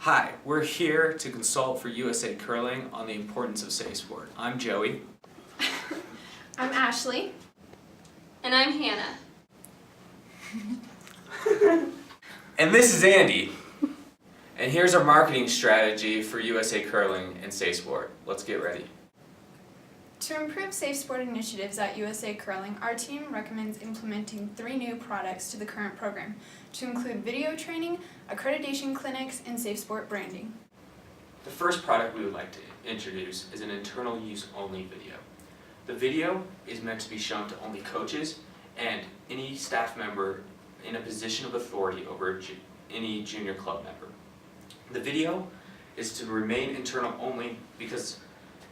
Hi, we're here to consult for USA Curling on the importance of safe sport. I'm Joey. I'm Ashley. And I'm Hannah. And this is Andy. And here's our marketing strategy for USA Curling and Safe Sport. Let's get ready. To improve safe sport initiatives at USA Curling, our team recommends implementing 3 new products to the current program, to include video training, accreditation clinics, and safe sport branding. The first product we would like to introduce is an internal use only video. The video is meant to be shown to only coaches and any staff member in a position of authority over any junior club member. The video is to remain internal only because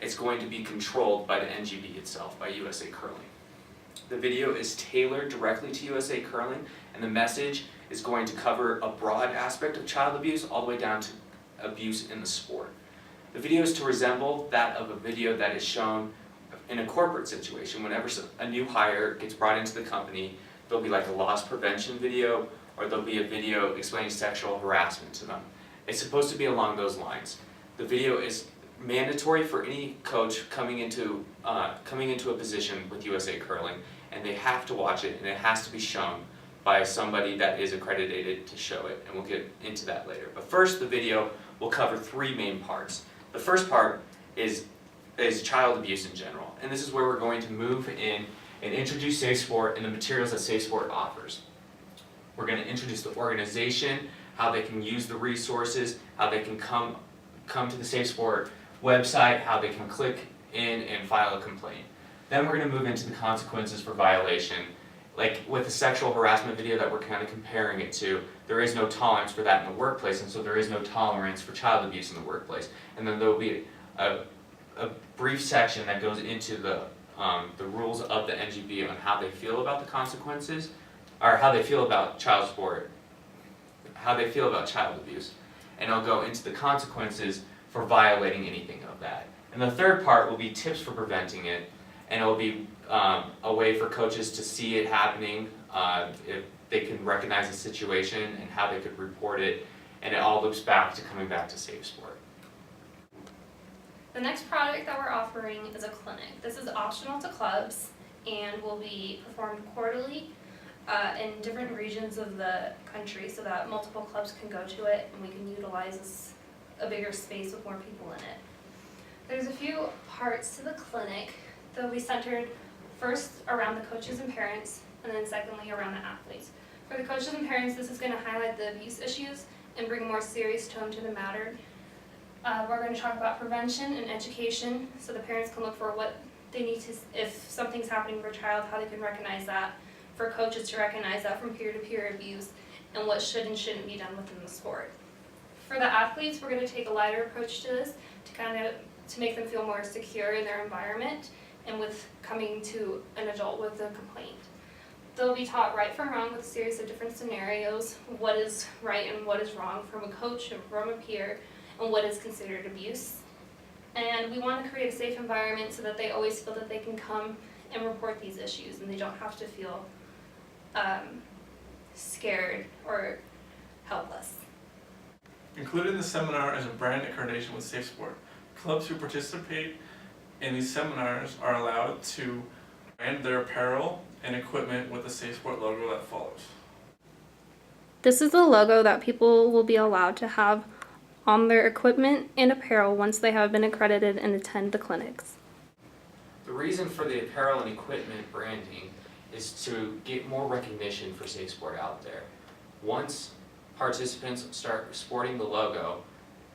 it's going to be controlled by the NGB itself, by USA Curling. The video is tailored directly to USA Curling, and the message is going to cover a broad aspect of child abuse all the way down to abuse in the sport. The video is to resemble that of a video that is shown in a corporate situation. Whenever a new hire gets brought into the company, there'll be like a loss prevention video, or there'll be a video explaining sexual harassment to them. It's supposed to be along those lines. The video is mandatory for any coach coming into a position with USA Curling, and they have to watch it, and it has to be shown by somebody that is accredited to show it, and we'll get into that later. But first, the video will cover 3 main parts. The first part is child abuse in general, and this is where we're going to move in and introduce Safe Sport and the materials that Safe Sport offers. We're going to introduce the organization, how they can use the resources, how they can come to the Safe Sport website, how they can click in and file a complaint. Then we're going to move into the consequences for violation. Like with the sexual harassment video that we're kind of comparing it to, there is no tolerance for that in the workplace, and so there is no tolerance for child abuse in the workplace. And then there will be a brief section that goes into the rules of the NGB on how they feel about the consequences, or how they feel about child sport, how they feel about child abuse. And I'll go into the consequences for violating anything of that. And the third part will be tips for preventing it, and it will be a way for coaches to see it happening, if they can recognize the situation and how they could report it, and it all loops back to coming back to Safe Sport. The next product that we're offering is a clinic. This is optional to clubs and will be performed quarterly in different regions of the country so that multiple clubs can go to it and we can utilize a bigger space with more people in it. There's a few parts to the clinic that will be centered first around the coaches and parents, and then secondly around the athletes. For the coaches and parents, this is going to highlight the abuse issues and bring a more serious tone to the matter. We're going to talk about prevention and education so the parents can look for what they need to, if something's happening for a child, how they can recognize that. For coaches to recognize that from peer-to-peer abuse and what should and shouldn't be done within the sport. For the athletes, we're going to take a lighter approach to this to make them feel more secure in their environment and with coming to an adult with a complaint. They'll be taught right from wrong with a series of different scenarios, what is right and what is wrong from a coach and from a peer, and what is considered abuse. And we want to create a safe environment so that they always feel that they can come and report these issues and they don't have to feel scared or helpless. Included in the seminar is a brand accreditation with Safe Sport. Clubs who participate in these seminars are allowed to brand their apparel and equipment with the Safe Sport logo that follows. This is the logo that people will be allowed to have on their equipment and apparel once they have been accredited and attend the clinics. The reason for the apparel and equipment branding is to get more recognition for Safe Sport out there. Once participants start sporting the logo,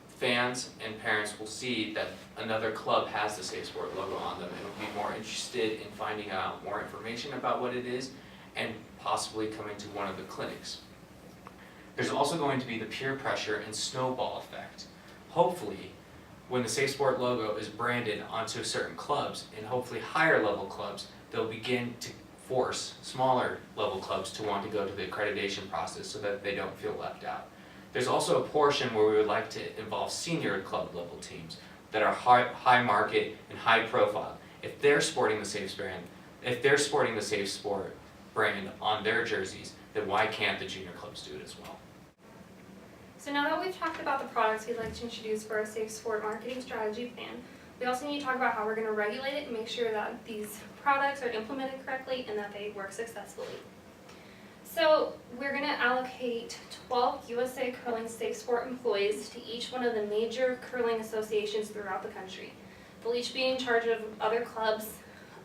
fans and parents will see that another club has the Safe Sport logo on them and will be more interested in finding out more information about what it is and possibly coming to one of the clinics. There's also going to be the peer pressure and snowball effect. Hopefully, when the Safe Sport logo is branded onto certain clubs, and hopefully higher level clubs, they'll begin to force smaller level clubs to want to go to the accreditation process so that they don't feel left out. There's also a portion where we would like to involve senior club level teams that are high market and high profile. If they're sporting the Safe Sport brand on their jerseys, then why can't the junior clubs do it as well? So now that we've talked about the products we'd like to introduce for our Safe Sport marketing strategy plan, we also need to talk about how we're going to regulate it and make sure that these products are implemented correctly and that they work successfully. So we're going to allocate 12 USA Curling Safe Sport employees to each one of the major curling associations throughout the country. They'll each be in charge of other clubs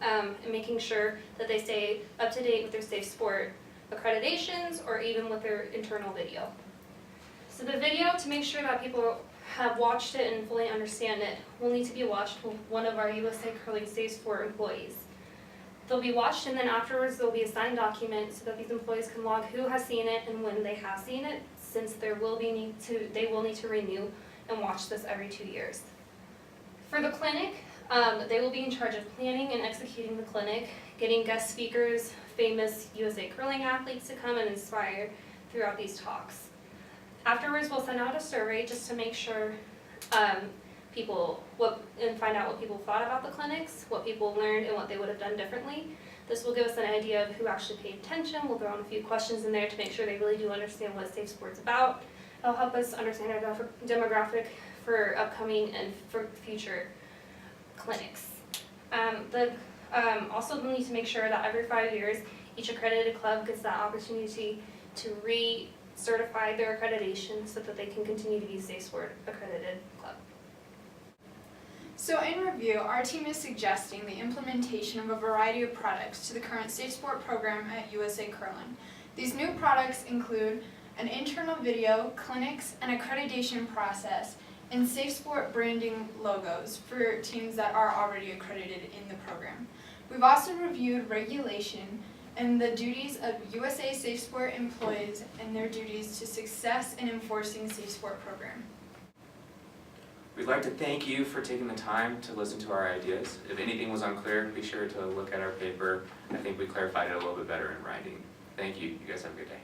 and making sure that they stay up to date with their Safe Sport accreditations or even with their internal video. So the video, to make sure that people have watched it and fully understand it, will need to be watched with one of our USA Curling Safe Sport employees. They'll be watched, and then afterwards there'll be a signed document so that these employees can log who has seen it and when they have seen it, since they will need to renew and watch this every 2 years. For the clinic, they will be in charge of planning and executing the clinic, getting guest speakers, famous USA curling athletes to come and inspire throughout these talks. Afterwards, we'll send out a survey just to make sure and find out what people thought about the clinics, what people learned, and what they would have done differently. This will give us an idea of who actually paid attention. We'll throw in a few questions in there to make sure they really do understand what Safe Sport's about. It'll help us understand our demographic for upcoming and for future clinics. Also, we'll need to make sure that every 5 years, each accredited club gets that opportunity to re-certify their accreditation so that they can continue to be Safe Sport accredited club. So in review, our team is suggesting the implementation of a variety of products to the current Safe Sport program at USA Curling. These new products include an internal video, clinics, an accreditation process, and Safe Sport branding logos for teams that are already accredited in the program. We've also reviewed regulation and the duties of USA Safe Sport employees and their duties to success in enforcing Safe Sport program. We'd like to thank you for taking the time to listen to our ideas. If anything was unclear, be sure to look at our paper. I think we clarified it a little bit better in writing. Thank you. You guys have a good day.